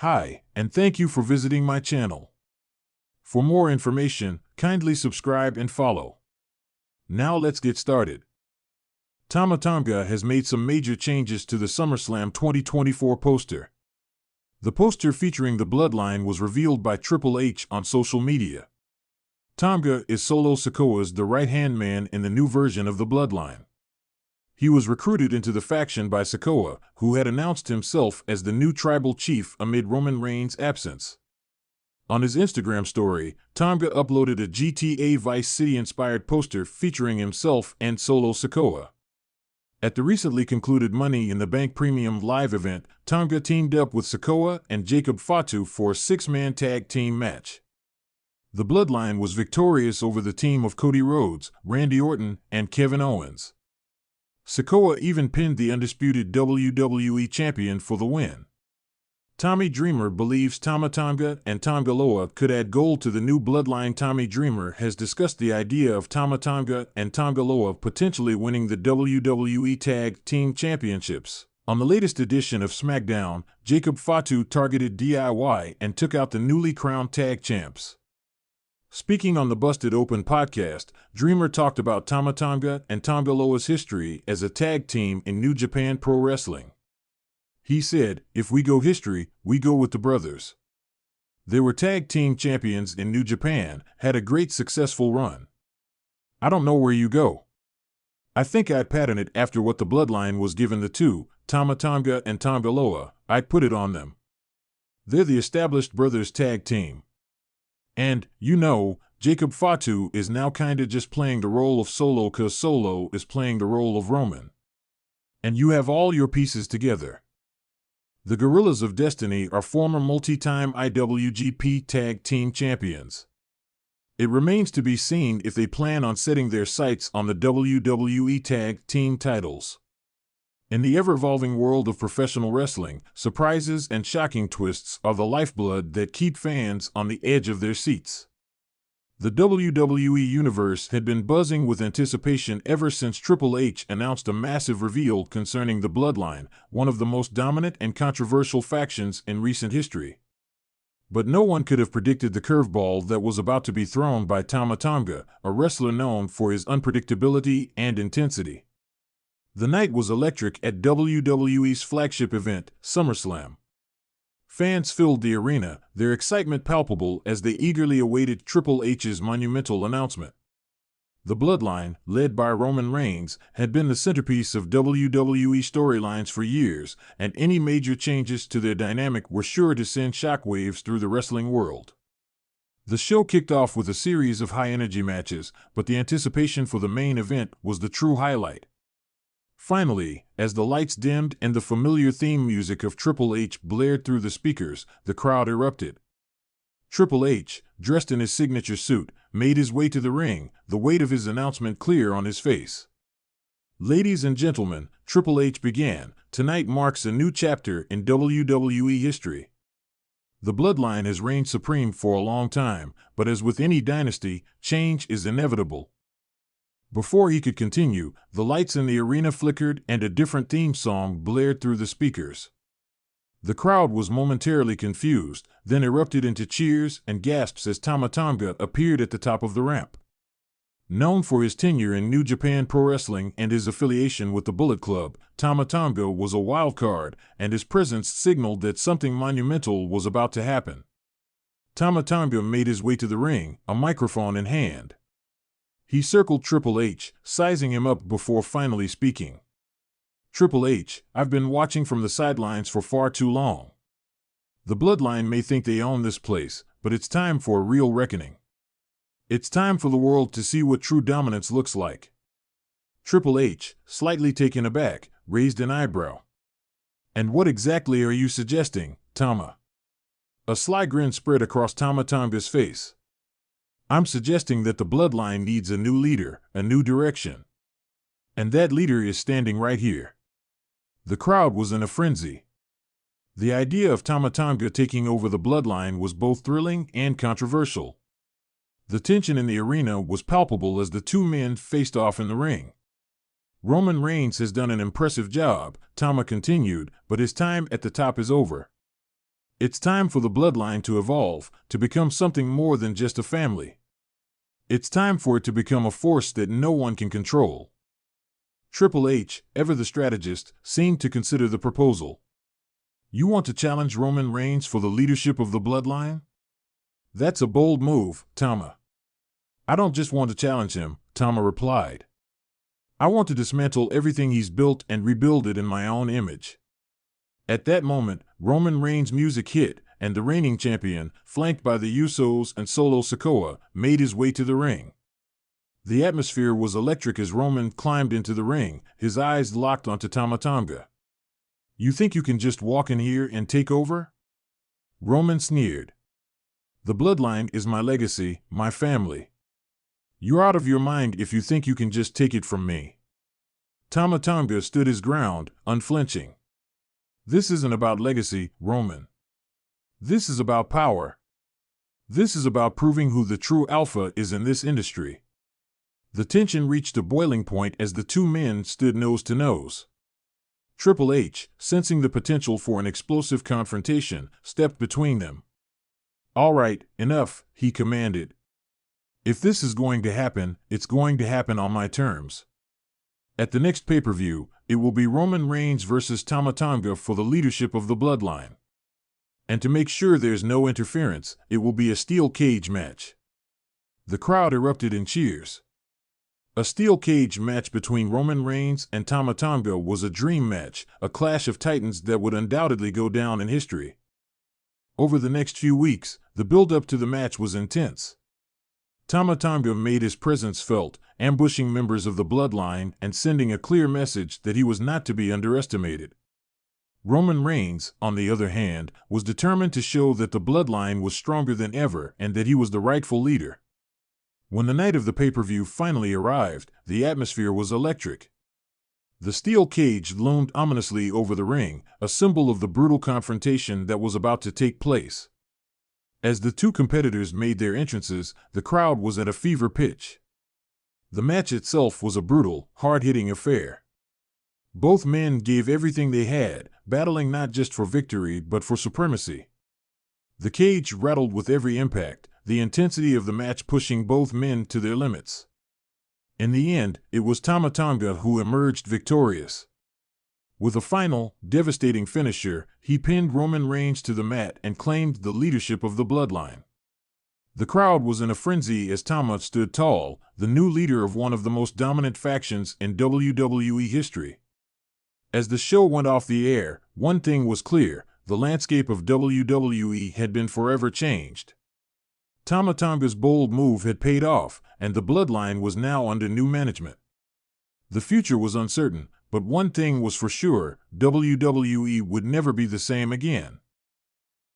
Hi, and thank you for visiting my channel. For more information, kindly subscribe and follow. Now let's get started. Tama Tonga has made some major changes to the SummerSlam 2024 poster. The poster featuring the Bloodline was revealed by Triple H on social media. Tonga is Solo Sikoa's the right-hand man in the new version of the Bloodline. He was recruited into the faction by Sikoa, who had announced himself as the new tribal chief amid Roman Reigns' absence. On his Instagram story, Tonga uploaded a GTA Vice City-inspired poster featuring himself and Solo Sikoa. At the recently concluded Money in the Bank Premium Live event, Tonga teamed up with Sikoa and Jacob Fatu for a six-man tag team match. The Bloodline was victorious over the team of Cody Rhodes, Randy Orton, and Kevin Owens. Sikoa even pinned the undisputed WWE champion for the win. Tommy Dreamer believes Tama Tonga and Tonga Loa could add gold to the new Bloodline. Tommy Dreamer has discussed the idea of Tama Tonga and Tonga Loa potentially winning the WWE Tag Team Championships. On the latest edition of SmackDown, Jacob Fatu targeted DIY and took out the newly crowned tag champs. Speaking on the Busted Open podcast, Dreamer talked about Tama Tonga and Tonga Loa's history as a tag team in New Japan Pro Wrestling. He said, "If we go history, we go with the brothers. They were tag team champions in New Japan, had a great successful run. I don't know where you go. I think I'd pattern it after what the Bloodline was given the two, Tama Tonga and Tonga Loa. I'd put it on them. They're the established brothers tag team. And, you know, Jacob Fatu is now kinda just playing the role of Solo 'cause Solo is playing the role of Roman. And you have all your pieces together. The Gorillas of Destiny are former multi-time IWGP Tag Team Champions. It remains to be seen if they plan on setting their sights on the WWE Tag Team titles. In the ever-evolving world of professional wrestling, surprises and shocking twists are the lifeblood that keep fans on the edge of their seats. The WWE Universe had been buzzing with anticipation ever since Triple H announced a massive reveal concerning the Bloodline, one of the most dominant and controversial factions in recent history. But no one could have predicted the curveball that was about to be thrown by Tama Tonga, a wrestler known for his unpredictability and intensity. The night was electric at WWE's flagship event, SummerSlam. Fans filled the arena, their excitement palpable as they eagerly awaited Triple H's monumental announcement. The Bloodline, led by Roman Reigns, had been the centerpiece of WWE storylines for years, and any major changes to their dynamic were sure to send shockwaves through the wrestling world. The show kicked off with a series of high-energy matches, but the anticipation for the main event was the true highlight. Finally, as the lights dimmed and the familiar theme music of Triple H blared through the speakers, the crowd erupted. Triple H, dressed in his signature suit, made his way to the ring, the weight of his announcement clear on his face. "Ladies and gentlemen," Triple H began, "tonight marks a new chapter in WWE history. The Bloodline has reigned supreme for a long time, but as with any dynasty, change is inevitable." Before he could continue, the lights in the arena flickered and a different theme song blared through the speakers. The crowd was momentarily confused, then erupted into cheers and gasps as Tama Tonga appeared at the top of the ramp. Known for his tenure in New Japan Pro Wrestling and his affiliation with the Bullet Club, Tama Tonga was a wild card, and his presence signaled that something monumental was about to happen. Tama Tonga made his way to the ring, a microphone in hand. He circled Triple H, sizing him up before finally speaking. "Triple H, I've been watching from the sidelines for far too long. The Bloodline may think they own this place, but it's time for a real reckoning. It's time for the world to see what true dominance looks like." Triple H, slightly taken aback, raised an eyebrow. "And what exactly are you suggesting, Tama?" A sly grin spread across Tama Tonga's face. "I'm suggesting that the Bloodline needs a new leader, a new direction. And that leader is standing right here." The crowd was in a frenzy. The idea of Tama Tonga taking over the Bloodline was both thrilling and controversial. The tension in the arena was palpable as the two men faced off in the ring. "Roman Reigns has done an impressive job," Tama continued, "but his time at the top is over. It's time for the bloodline to evolve, to become something more than just a family. It's time for it to become a force that no one can control. Triple H, ever the strategist, seemed to consider the proposal. You want to challenge Roman Reigns for the leadership of the bloodline? That's a bold move, Tama. I don't just want to challenge him, Tama replied. I want to dismantle everything he's built and rebuild it in my own image. At that moment, Roman Reigns' music hit, and the reigning champion, flanked by the Usos and Solo Sikoa, made his way to the ring. The atmosphere was electric as Roman climbed into the ring, his eyes locked onto Tama Tonga. You think you can just walk in here and take over? Roman sneered. The bloodline is my legacy, my family. You're out of your mind if you think you can just take it from me. Tama Tonga stood his ground, unflinching. This isn't about legacy, Roman. This is about power. This is about proving who the true alpha is in this industry. The tension reached a boiling point as the two men stood nose to nose. Triple H, sensing the potential for an explosive confrontation, stepped between them. All right, enough, he commanded. If this is going to happen, it's going to happen on my terms. At the next pay-per-view, it will be Roman Reigns versus Tama Tonga for the leadership of the bloodline. And to make sure there's no interference, it will be a steel cage match. The crowd erupted in cheers. A steel cage match between Roman Reigns and Tama Tonga was a dream match, a clash of titans that would undoubtedly go down in history. Over the next few weeks, the build-up to the match was intense. Tama Tonga made his presence felt, ambushing members of the bloodline and sending a clear message that he was not to be underestimated. Roman Reigns, on the other hand, was determined to show that the bloodline was stronger than ever and that he was the rightful leader. When the night of the pay-per-view finally arrived, the atmosphere was electric. The steel cage loomed ominously over the ring, a symbol of the brutal confrontation that was about to take place. As the two competitors made their entrances, the crowd was at a fever pitch. The match itself was a brutal, hard-hitting affair. Both men gave everything they had, battling not just for victory but for supremacy. The cage rattled with every impact, the intensity of the match pushing both men to their limits. In the end, it was Tama Tonga who emerged victorious. With a final, devastating finisher, he pinned Roman Reigns to the mat and claimed the leadership of the bloodline. The crowd was in a frenzy as Tama stood tall, the new leader of one of the most dominant factions in WWE history. As the show went off the air, one thing was clear: the landscape of WWE had been forever changed. Tama Tonga's bold move had paid off, and the bloodline was now under new management. The future was uncertain, but one thing was for sure: WWE would never be the same again.